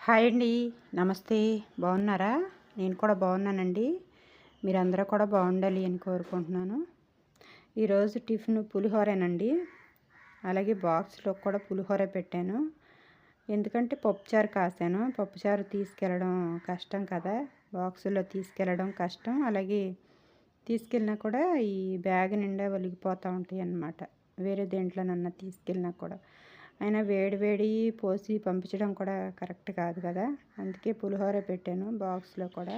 Hi అండి. నమస్తే. బాగున్నారా? నేను కూడా బాగున్నానండి. మీరందరూ కూడా బాగుండాలి అని కోరుకుంటున్నాను. ఈరోజు టిఫిన్ పులిహోరేనండి. అలాగే బాక్స్లో కూడా పులిహోర పెట్టాను. ఎందుకంటే పప్పుచారు కాసాను. పప్పుచారు తీసుకెళ్ళడం కష్టం కదా, బాక్సులో తీసుకెళ్ళడం కష్టం. అలాగే తీసుకెళ్ళినా కూడా ఈ బ్యాగ్ నిండా ఒలిగిపోతూ ఉంటాయి అన్నమాట, వేరే దేంట్లోనన్నా తీసుకెళ్ళినా కూడా. అయినా వేడి వేడి పోసి పంపించడం కూడా కరెక్ట్ కాదు కదా, అందుకే పులిహోర పెట్టాను బాక్స్లో కూడా.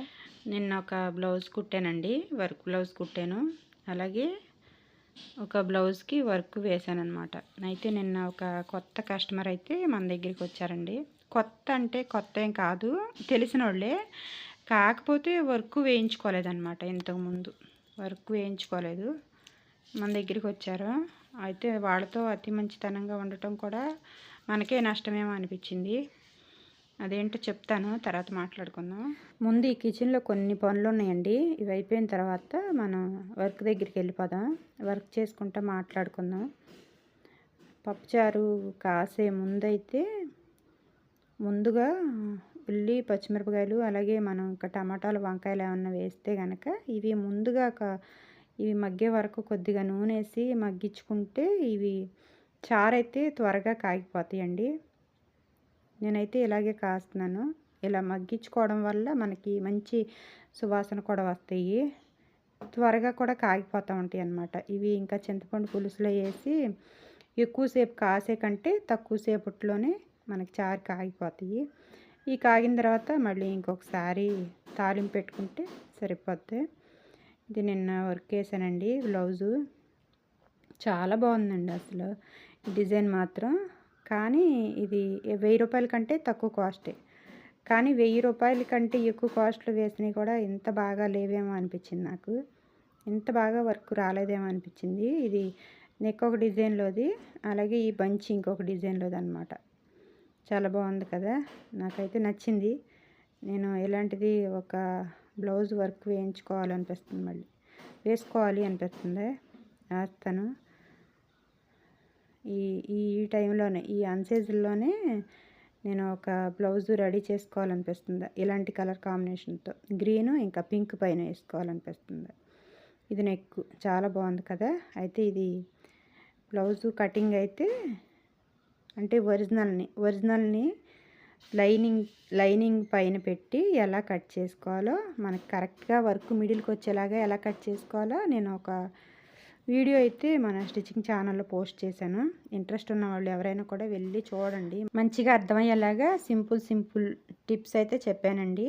నిన్న ఒక బ్లౌజ్ కుట్టానండి, వర్క్ బ్లౌజ్ కుట్టాను. అలాగే ఒక బ్లౌజ్కి వర్క్ వేసాను అనమాట. అయితే నిన్న ఒక కొత్త కస్టమర్ అయితే మన దగ్గరికి వచ్చారండి. కొత్త అంటే కొత్త ఏం కాదు, తెలిసిన వాళ్ళే. కాకపోతే వర్క్ వేయించుకోలేదన్నమాట. ఇంతకుముందు వర్క్ వేయించుకోలేదు, మన దగ్గరికి వచ్చారు. అయితే వాళ్ళతో అతి మంచితనంగా ఉండటం కూడా మనకే నష్టమేమో అనిపించింది. అదేంటో చెప్తాను, తర్వాత మాట్లాడుకుందాం. ముందు ఈ కిచెన్లో కొన్ని పనులు ఉన్నాయండి. ఇవి అయిపోయిన తర్వాత మనం వర్క్ దగ్గరికి వెళ్ళిపోదాం. వర్క్ చేసుకుంటా మాట్లాడుకుందాం. పప్పుచారు కాసే ముందైతే ముందుగా ఉల్లి పచ్చిమిరపకాయలు, అలాగే మనం ఇంకా టమాటాలు వంకాయలు ఏమన్నా వేస్తే కనుక ఇవి ముందుగా ఇవి మగ్గే వరకు కొద్దిగా నూనె వేసి మగ్గించుకుంటే ఇవి చారైతే త్వరగా కాగిపోతాయండి. నేనైతే ఇలాగే కాస్తున్నాను. ఇలా మగ్గించుకోవడం వల్ల మనకి మంచి సువాసన కూడా వస్తాయి, త్వరగా కూడా కాగిపోతూ ఉంటాయి అన్నమాట. ఇవి ఇంకా చింతపండు పులుసులో వేసి ఎక్కువసేపు కాసే కంటే తక్కువసేపట్లోనే మనకి చారు కాగిపోతాయి. ఈ కాగిన తర్వాత మళ్ళీ ఇంకొకసారి తాలింపు పెట్టుకుంటే సరిపోద్ది. ఇది నిన్న వర్క్ వేసానండి బ్లౌజు. చాలా బాగుందండి అసలు డిజైన్ మాత్రం. కానీ ఇది 1000 రూపాయల కంటే తక్కువ కాస్టే. కానీ 1000 రూపాయల కంటే ఎక్కువ కాస్ట్లో వేసినవి కూడా ఇంత బాగా లేవేమో అనిపించింది నాకు. ఇంత బాగా వర్క్ రాలేదేమో అనిపించింది. ఇది నెక్ ఒక డిజైన్లోది, అలాగే ఈ బంచ్ ఇంకొక డిజైన్లోది అనమాట. చాలా బాగుంది కదా, నాకైతే నచ్చింది. నేను ఇలాంటిది ఒక బ్లౌజ్ వర్క్ వేయించుకోవాలనిపిస్తుంది, మళ్ళీ వేసుకోవాలి అనిపిస్తుంది, వేస్తాను. ఈ ఈ టైంలోనే, ఈ అన్సీజన్లోనే నేను ఒక బ్లౌజ్ రెడీ చేసుకోవాలనిపిస్తుంది. ఇలాంటి కలర్ కాంబినేషన్తో గ్రీను ఇంకా పింక్ పైన వేసుకోవాలనిపిస్తుంది. ఇది నెక్ చాలా బాగుంది కదా. అయితే ఇది బ్లౌజు కటింగ్ అయితే అంటే ఒరిజినల్ని లైనింగ్ పైన పెట్టి ఎలా కట్ చేసుకోవాలో, మనకి కరెక్ట్గా వర్క్ మిడిల్కి వచ్చేలాగా ఎలా కట్ చేసుకోవాలో నేను ఒక వీడియో అయితే మన స్టిచ్చింగ్ ఛానల్లో పోస్ట్ చేశాను. ఇంట్రెస్ట్ ఉన్న వాళ్ళు ఎవరైనా కూడా వెళ్ళి చూడండి. మంచిగా అర్థమయ్యేలాగా సింపుల్ టిప్స్ అయితే చెప్పానండి.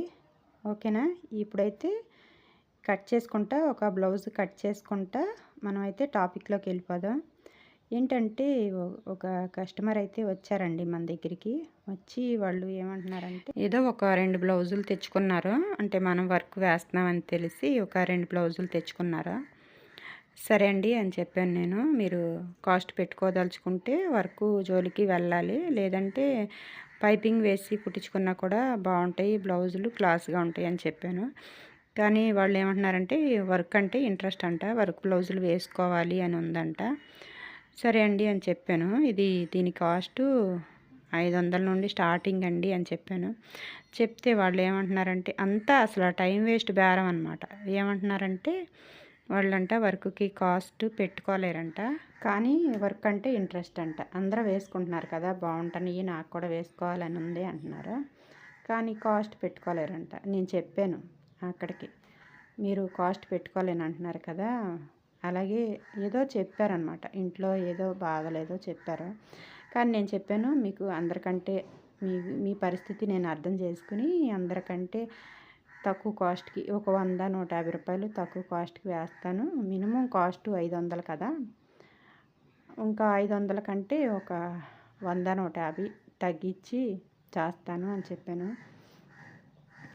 ఓకేనా? ఇప్పుడైతే కట్ చేసుకుంటా, ఒక బ్లౌజ్ కట్ చేసుకుంటా మనమైతే టాపిక్లోకి వెళ్ళిపోదాం. ఏంటంటే ఒక కస్టమర్ అయితే వచ్చారండి మన దగ్గరికి. వచ్చి వాళ్ళు ఏమంటున్నారంటే, ఏదో ఒక 2 బ్లౌజులు తెచ్చుకున్నారు. అంటే మనం వర్క్ వేస్తున్నామని తెలిసి ఒక 2 బ్లౌజులు తెచ్చుకున్నారు. సరే అండి అని చెప్పాను నేను. మీరు కాస్ట్ పెట్టుకోదలుచుకుంటే వర్క్ జోలికి వెళ్ళాలి, లేదంటే పైపింగ్ వేసి కుట్టించుకున్నా కూడా బాగుంటాయి బ్లౌజులు, క్లాస్గా ఉంటాయి అని చెప్పాను. కానీ వాళ్ళు ఏమంటున్నారంటే వర్క్ అంటే ఇంట్రెస్ట్ అంట, వర్క్ బ్లౌజులు వేసుకోవాలి అని ఉందంట. సరే అండి అని చెప్పాను. దీని కాస్ట్ 500 నుండి స్టార్టింగ్ అండి అని చెప్పాను. చెప్తే వాళ్ళు ఏమంటున్నారంటే, అంతా అసలు టైం వేస్ట్ బేరం అనమాట. ఏమంటున్నారంటే వాళ్ళంట వర్క్కి కాస్ట్ పెట్టుకోలేరంట, కానీ వర్క్ అంటే ఇంట్రెస్ట్ అంట. అందరూ వేసుకుంటున్నారు కదా, బాగుంటాయి, నాకు కూడా వేసుకోవాలని ఉంది అంటున్నారు. కానీ కాస్ట్ పెట్టుకోలేరంట. నేను చెప్పాను అక్కడికి, మీరు కాస్ట్ పెట్టుకోలేని అంటున్నారు కదా. అలాగే ఏదో చెప్పారనమాట, ఇంట్లో ఏదో బాగలేదో చెప్పారు. కానీ నేను చెప్పాను, మీకు అందరికంటే మీ పరిస్థితి నేను అర్థం చేసుకుని అందరికంటే తక్కువ కాస్ట్కి ఒక 100-150 రూపాయలు తక్కువ కాస్ట్కి వేస్తాను. మినిమం కాస్ట్ 500 కదా, ఇంకా 500 కంటే ఒక 100-150 తగ్గించి చేస్తాను అని చెప్పాను.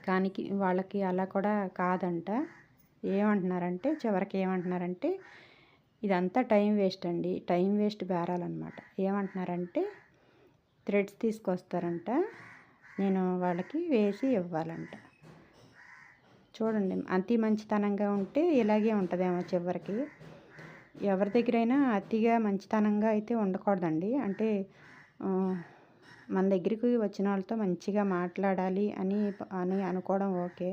కానీ వాళ్ళకి అలా కూడా కాదంట. ఏమంటున్నారంటే చివరికి ఏమంటున్నారంటే, ఇదంతా టైం వేస్ట్ అండి, టైం వేస్ట్ బేరాలన్నమాట. ఏమంటున్నారంటే థ్రెడ్స్ తీసుకొస్తారంట, నేను వాళ్ళకి వేసి ఇవ్వాలంట. చూడండి, అతి మంచితనంగా ఉంటే ఇలాగే ఉంటుందేమో చివరికి. ఎవరి దగ్గరైనా అతిగా మంచితనంగా అయితే ఉండకూడదండి. అంటే మన దగ్గరికి వచ్చిన వాళ్ళతో మంచిగా మాట్లాడాలి అని అని అనుకోవడం ఓకే.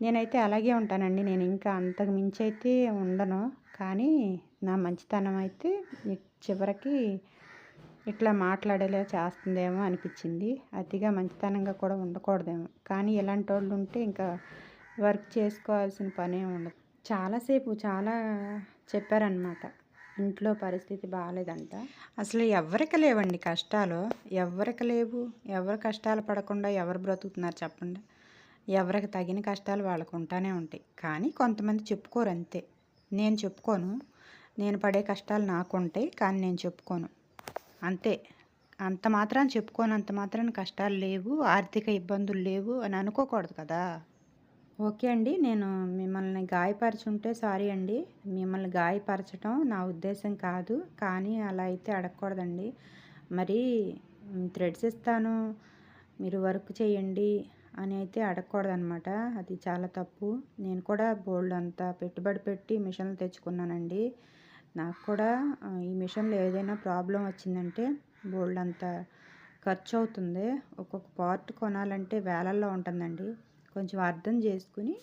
నేనైతే అలాగే ఉంటానండి. నేను ఇంకా అంతకు మించి అయితే ఉండను. కానీ నా మంచితనం అయితే చివరికి ఇట్లా మాట్లాడేలా చేస్తుందేమో అనిపించింది. అతిగా మంచితనంగా కూడా ఉండకూడదేమో. కానీ ఇలాంటి వాళ్ళు ఉంటే ఇంకా వర్క్ చేసుకోవాల్సిన పనేం ఉండదు. చాలాసేపు చాలా చెప్పారనమాట. ఇంట్లో పరిస్థితి బాగాలేదంట. అసలు ఎవరికి లేవండి కష్టాలు. ఎవరికి లేవు. ఎవరు కష్టాలు పడకుండా ఎవరు బ్రతుకుతున్నారు చెప్పండి. ఎవరికి తగిన కష్టాలు వాళ్ళకు ఉంటానే ఉంటాయి. కానీ కొంతమంది చెప్పుకోరు అంతే. నేను చెప్పుకోను. నేను పడే కష్టాలు నాకుంటాయి. కానీ నేను చెప్పుకోను అంతే. అంత మాత్రాన చెప్పుకోనంత మాత్రాన కష్టాలు లేవు, ఆర్థిక ఇబ్బందులు లేవు అని అనుకోకూడదు కదా. ఓకే అండి. నేను మిమ్మల్ని గాయపరచుంటే సారీ అండి. మిమ్మల్ని గాయపరచటం నా ఉద్దేశం కాదు. కానీ అలా అయితే అడగకూడదండి. మరి థ్రెడ్స్ ఇస్తాను, మీరు వర్క్ చేయండి అని అయితే అడగకూడదనమాట. అది చాలా తప్పు. నేను కూడా బోల్డంత పెట్టుబడి పెట్టి మిషన్లు తెచ్చుకున్నానండి. నాకు కూడా ఈ మిషన్లో ఏదైనా ప్రాబ్లం వచ్చిందంటే బోల్డంత ఖర్చు అవుతుంది. ఒక్కొక్క పార్ట్ కొనాలంటే వేలల్లో ఉంటుందండి. కొంచెం అర్థం చేసుకుని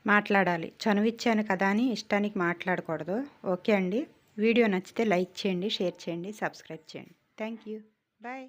మాట్లాడాలి. చనువిచ్చాను కదా అని ఇష్టానికి మాట్లాడకూడదు. ఓకే అండి. వీడియో నచ్చితే లైక్ చేయండి, షేర్ చేయండి, సబ్స్క్రైబ్ చేయండి. Thank you. బాయ్.